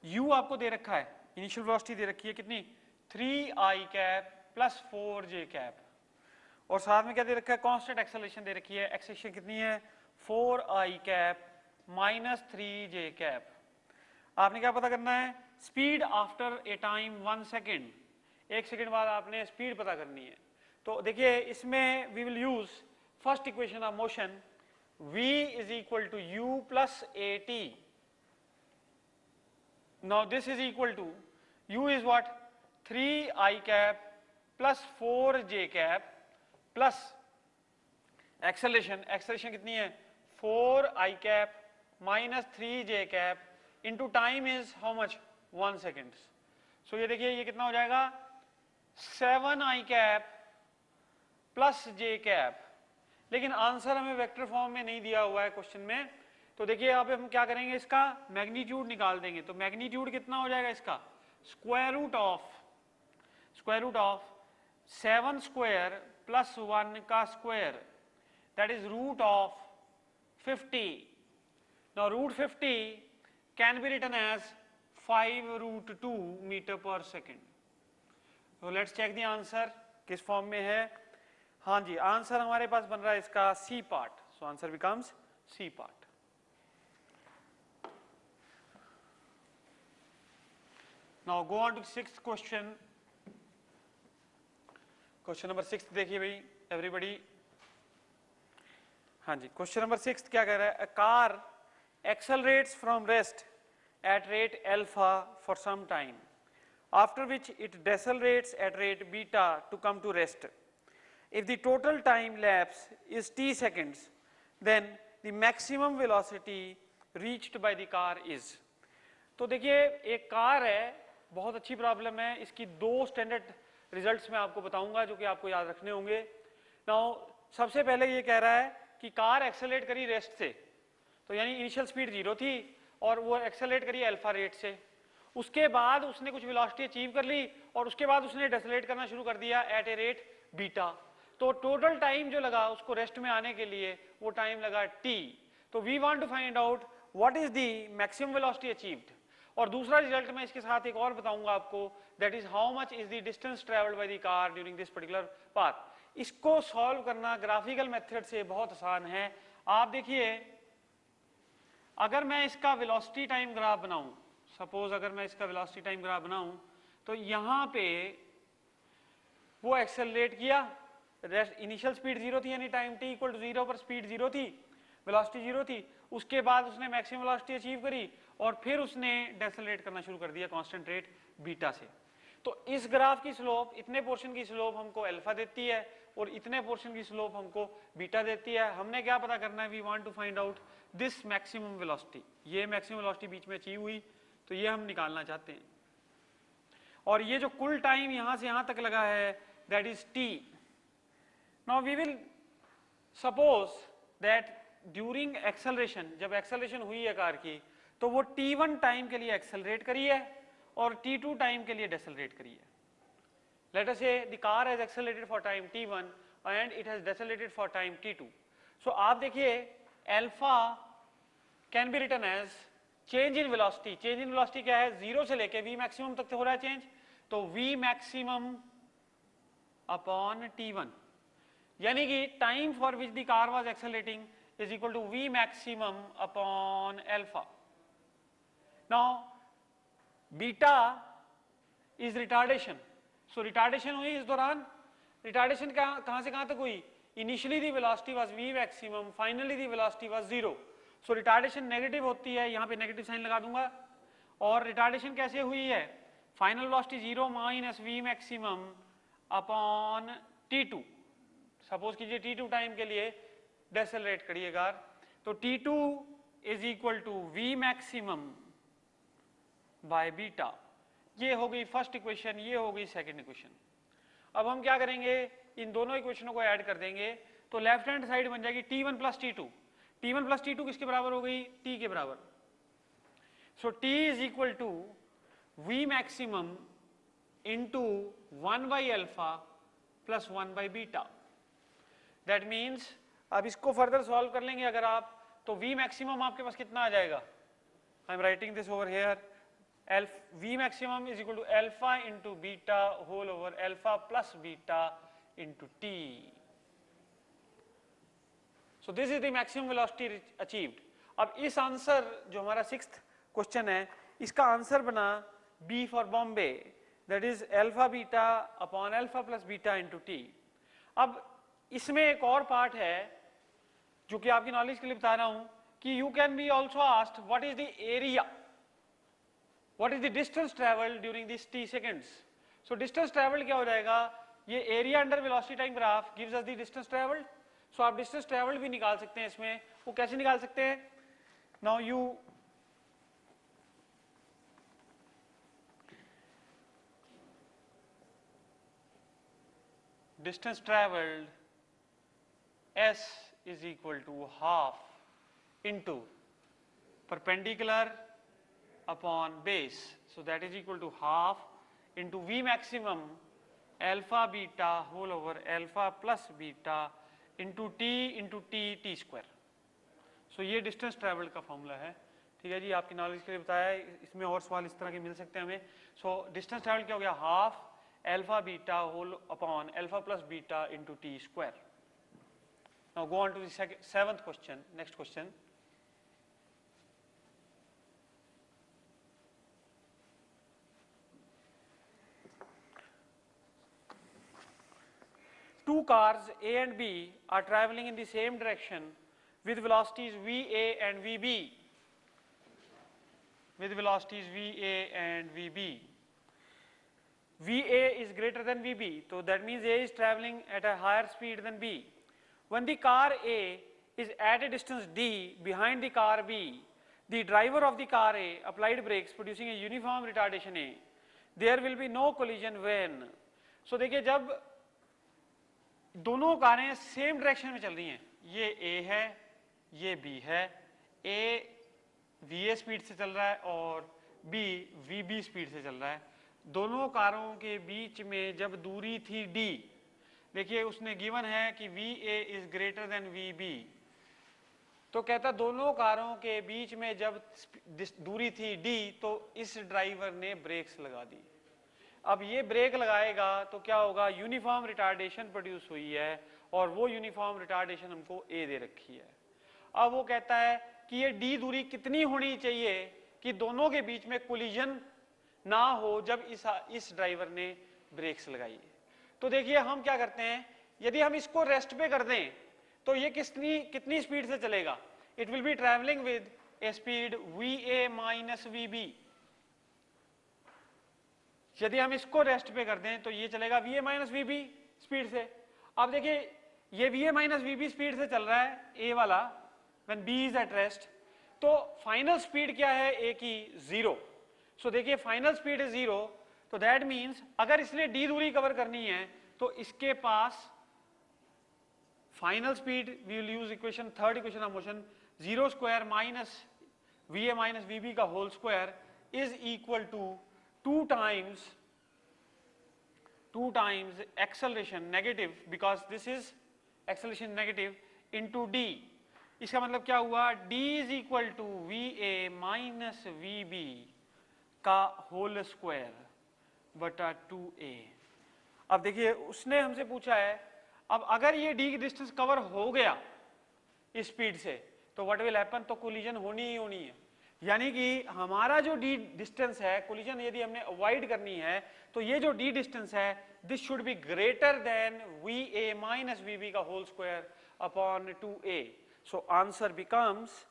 u आपको दे रखा है, इनिशियल वेलोसिटी दे रखी है कितनी 3i cap plus 4j cap, और साथ में क्या दे रखा है कांस्टेंट एक्सेलरेशन दे रखी है, एक्सेलरेशन कितनी है 4i कैप -3j कैप। आपने क्या पता करना है? Speed after a time 1 second, 1 second बाद आपने स्पीड पता करनी है। तो देखिए इसमें we will use first equation of motion, v is equal to u plus at. Now this is equal to u is what? 3i cap plus 4j cap plus acceleration कितनी है? 4i cap minus 3j cap into time is how much? 1 seconds. So ये देखिए ये कितना हो जाएगा? 7i cap plus j cap। लेकिन आंसर हमें वेक्टर फॉर्म में नहीं दिया हुआ है क्वेश्चन में। तो देखिए यहाँ पे हम क्या करेंगे, इसका मैग्नीट्यूड निकाल देंगे। तो मैग्नीट्यूड कितना हो जाएगा इसका? Square root of 7 square plus 1 का square, that is root of 50। Now root 50 can be written as 5√2 metre per second. तो लेट्स चेक द आंसर किस फॉर्म में है। हाँ जी, आंसर हमारे पास बन रहा है इसका C part. So answer becomes C part. Now go on to 6th question. Question number 6 देखिए भाई एवरीबॉडी। हाँ जी, क्वेश्चन नंबर 6 क्या कह रहा है? A car accelerates from rest at rate alpha for some time, after which it decelerates at rate beta to come to rest. If the total time lapse is t seconds, then the maximum velocity reached by the car is। तो देखिए एक कार है, बहुत अच्छी प्रॉब्लम है, इसकी 2 स्टैंडर्ड रिजल्ट्स मैं आपको बताऊंगा जो कि आपको याद रखने होंगे। नाउ सबसे पहले ये कह रहा है कि कार एक्सेलरेट करी रेस्ट से, तो यानी इनिशियल स्पीड 0 थी और वो एक्सेलरेट करी अल्फा रेट से। उसके बाद उसने कुछ वेलोसिटी अचीव कर ली और उसके बाद उसने डेसेलेट करना शुरू कर दिया एट ए रेट बीटा। तो टोटल टाइम जो लगा उसको रेस्ट में आने के लिए वो टाइम लगा t। तो we want to find out what is the maximum velocity achieved. और दूसरा रिजल्ट मैं इसके साथ एक और बताऊंगा आपको, that is how much is the distance travelled by the car during this particular path. इसको सॉल्व करना ग्राफिकल मेथड से बहुत आसान है। आप देखिए अगर मैं इसका वेलोसिटी टाइम ग्राफ बनाऊं, सपोज अगर मैं इसका वेलोसिटी टाइम ग्राफ बनाऊं, तो यहां पे वो एक्सेलरेट किया, इनिशियल स्पीड 0 थी यानी टाइम t इक्वल टू 0 पर स्पीड 0 थी, वेलोसिटी 0 थी। उसके बाद उसने मैक्सिमम वेलोसिटी अचीव करी और फिर उसने डेसेलरेट करना शुरू कर दिया कांस्टेंट रेट बीटा से। तो इस ग्राफ की स्लोप, इतने पोर्शन की स्लोप हमको अल्फा देती है और इतने पोर्शन की स्लोप हमको बीटा देती है। हमने क्या पता करना है? We want to find out this maximum velocity. ये मैक्सिमम वेलोसिटी बीच में अचीव हुई तो ये हम निकालना चाहते हैं। और ये जो कुल टाइम यहां से यहां तक लगा है that is t। Now we will suppose that during acceleration, जब acceleration हुई है कार की, तो वो t1 टाइम के लिए एक्सेलरेट करी है और t2 टाइम के लिए डेसेलरेट करी है। Let us say the car has accelerated for time t1 and it has decelerated for time t2. So आप देखिए alpha can be written as change in velocity। change in velocity क्या है? 0 से लेके v maximum तक हो रहा है चेंज, तो v maximum upon t1, यानी कि time for which the car was accelerating is equal to v maximum upon alpha. Now beta is retardation. So retardation हुई इस दौरान, रिटार्डेशन कहां से कहां तक हुई? Initially the velocity was v maximum, finally the velocity was 0। So retardation negative होती है, यहां पे नेगेटिव साइन लगा दूंगा। और रिटार्डेशन कैसे हुई है? Final velocity 0 minus v maximum upon t2। Suppose कीजिए t2 टाइम के लिए डेसेलरेट करिए कार, तो t2 is equal to v maximum by beta. ये हो गई फर्स्ट इक्वेशन, ये हो गई सेकंड इक्वेशन। अब हम क्या करेंगे? इन दोनों इक्वेशनों को ऐड कर देंगे तो लेफ्ट हैंड साइड बन जाएगी t1 plus t2। t1 plus t2 किसके बराबर हो गई? t के बराबर। So t is equal to v maximum into 1 by alpha plus 1 by beta. That means अब इसको फर्दर सॉल्व कर लेंगे अगर आप, तो v मैक्सिमम आपके पास कितना आ जाएगा? I am writing this over here, v maximum is equal to alpha into beta whole over alpha plus beta into t। So this is the maximum velocity achieved. अब इस आंसर जो हमारा 6th क्वेश्चन है, इसका आंसर बना B for Bombay, that is alpha beta upon alpha plus beta into T. अब इसमें एक और पार्ट है जो कि आपकी नॉलेज के लिए बता रहा हूं कि you can be also asked what is the area, what is the distance travelled during this t seconds. So distance travelled क्या हो जाएगा, ये area under velocity time graph gives us the distance travelled. So आप डिस्टेंस ट्रेवल्ड भी निकाल सकते हैं इसमें। वो कैसे निकाल सकते हैं, now you distance traveled s is equal to half into perpendicular upon base, so that is equal to half into v maximum alpha beta whole over alpha plus beta into t square। so ये distance traveled का फॉर्मूला है, ठीक है जी, आपकी नॉलेज के लिए बताया है। इसमें और सवाल इस तरह के मिल सकते हैं हमें। सो डिस्टेंस ट्रेवल्ड क्या हो गया, half alpha beta whole upon alpha plus beta into t square। now go on to the 7th question, next question। two cars A and B are traveling in the same direction with velocities VA and VB, with velocities VA and VB। VA is greater than VB, so that means A is traveling at a higher speed than B. When the car A is at a distance D behind the car B, the driver of the car A applied brakes producing a uniform retardation A. There will be no collision when। so देखिए जब दोनों कारें सेम डायरेक्शन में चल रही हैं, ये A है ये B है, A VA स्पीड से चल रहा है और B VB स्पीड से चल रहा है। दोनों कारों के बीच में जब दूरी थी d, देखिए उसने गिवन है कि VA is greater than VB, तो कहता दोनों कारों के बीच में जब दूरी थी d तो इस ड्राइवर ने ब्रेक्स लगा दी। अब ये ब्रेक लगाएगा तो क्या होगा, यूनिफॉर्म रिटार्डेशन प्रोड्यूस हुई है और वो यूनिफॉर्म रिटार्डेशन हमको A दे रखी है। अब वो कहता है कि ये d दूरी कितनी होनी चाहिए कि दोनों के बीच में कोलिजन ना हो जब इस ड्राइवर ने ब्रेक्स लगाई। तो देखिए हम क्या करते हैं, यदि हम इसको रेस्ट पे कर दें तो ये कितनी स्पीड से चलेगा, it will be travelling with A speed VA minus VB। यदि हम इसको रेस्ट पे कर दें तो ये चलेगा VA माइनस VB स्पीड से। अब देखिए ये VA माइनस VB स्पीड से चल रहा है A वाला when B is at rest, तो फाइनल स्पीड क्या है A की, 0। सो देखिए फाइनल स्पीड है 0, तो दैट मीन्स अगर इसने d दूरी कवर करनी है तो इसके पास final speed, we will use equation, third equation of motion, 0 square minus VA minus VB का whole square is equal to 2 times acceleration negative, because this is acceleration negative, into d। इसका मतलब क्या हुआ, d is equal to VA minus VB का होल स्क्वायर बटा 2A। अब देखिए उसने हमसे पूछा है, अब अगर ये d की डिस्टेंस कवर हो गया इस स्पीड से तो व्हाट विल हैपन, तो कोलिजन होनी ही होनी है। यानी कि हमारा जो d डिस्टेंस है, कोलिजन यदि हमने अवॉइड करनी है तो ये जो d डिस्टेंस है this should be greater than VA minus VB का whole square upon 2A। So answer becomes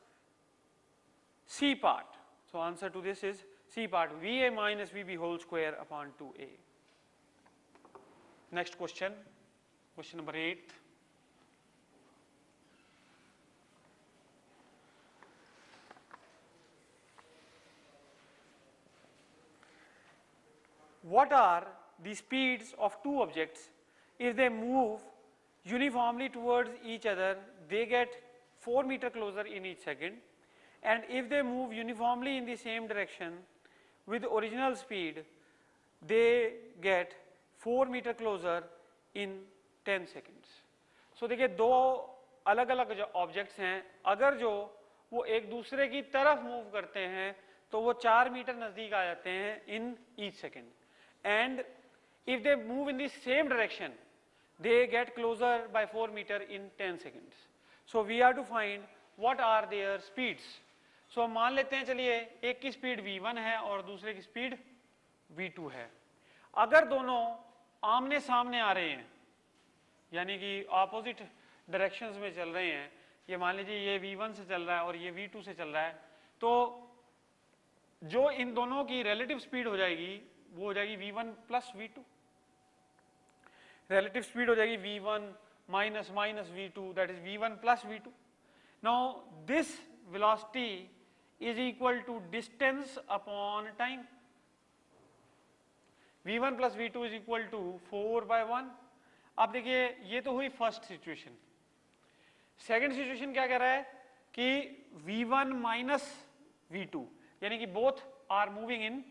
C part। So answer to this is C part, VA minus VB whole square upon 2A। Next question, question number 8। What are the speeds of two objects if they move uniformly towards each other, they get 4 meters closer in each second, and if they move uniformly in the same direction with original speed, they get 4 meters closer in 10 seconds। So देखिए दो अलग अलग जो ऑब्जेक्ट्स हैं, अगर जो वो एक दूसरे की तरफ मूव करते हैं तो वो 4 मीटर नजदीक आ जाते हैं in each second, and if they move in the same direction they get closer by 4 meters in 10 seconds। So we have to find what are their speeds. सो मान लेते हैं चलिए एक की स्पीड v1 है और दूसरे की स्पीड v2 है। अगर दोनों आमने सामने आ रहे हैं यानी कि ऑपोजिट डायरेक्शंस में चल रहे हैं, ये मान लीजिए ये v1 से चल रहा है और ये v2 से चल रहा है, तो जो इन दोनों की रिलेटिव स्पीड हो जाएगी वो हो जाएगी v1 plus v2। Relative speed हो जाएगी v1 minus minus v2, that is v1 plus v2। Now this velocity is equal to distance upon time. v1 plus v2 is equal to 4/1। अब देखिए ये तो हुई फर्स्ट सिचुएशन। सेकंड सिचुएशन क्या कह रहा है कि v1 माइनस v2 यानी कि both are moving in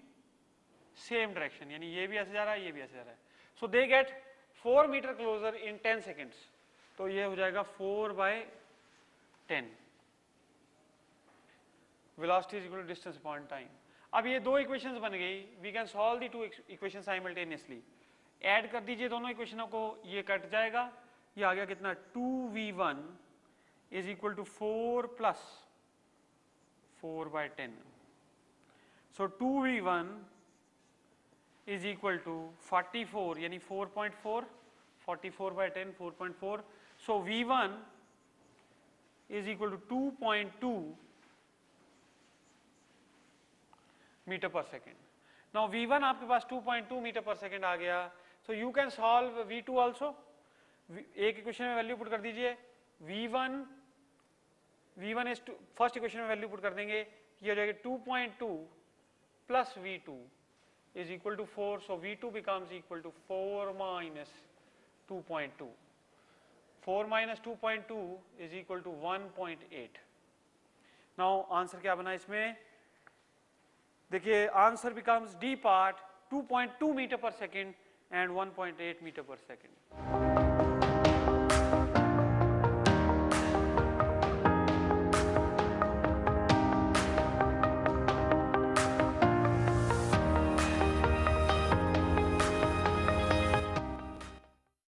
same direction, यानी ये भी ऐसे जा रहा है ये भी ऐसे जा रहा है। So they get 4 metre closer in 10 seconds. तो ये हो जाएगा 4/10 velocity is equal to distance upon time. अब ये दो इक्वेशंस बन गई, we can solve the two equation simultaneously. Add कर दीजिए दोनों इक्वेशनों को, ये कट जाएगा, ये आ गया कितना 2v1 is equal to 4 plus 4/10। So 2v1 is equal to 44 यानी 4.4, 44/10 4.4। So v1 is equal to 2.2 metre per second. Now v1 आपके पास 2.2 मीटर पर सेकेंड आ गया। So you can solve v2 also. एक इक्वेशन में वैल्यू पुट कर दीजिए, v1 इज फर्स्ट इक्वेशन में वैल्यू पुट कर देंगे, ये हो जाएगा 2.2 plus v2 is equal to 4, so v2 becomes equal to 4 minus 2.2. 4 minus 2.2 is equal to 1.8. Now answer क्या बना इसमें, देखिए answer becomes D part 2.2 meter per second and 1.8 meter per second.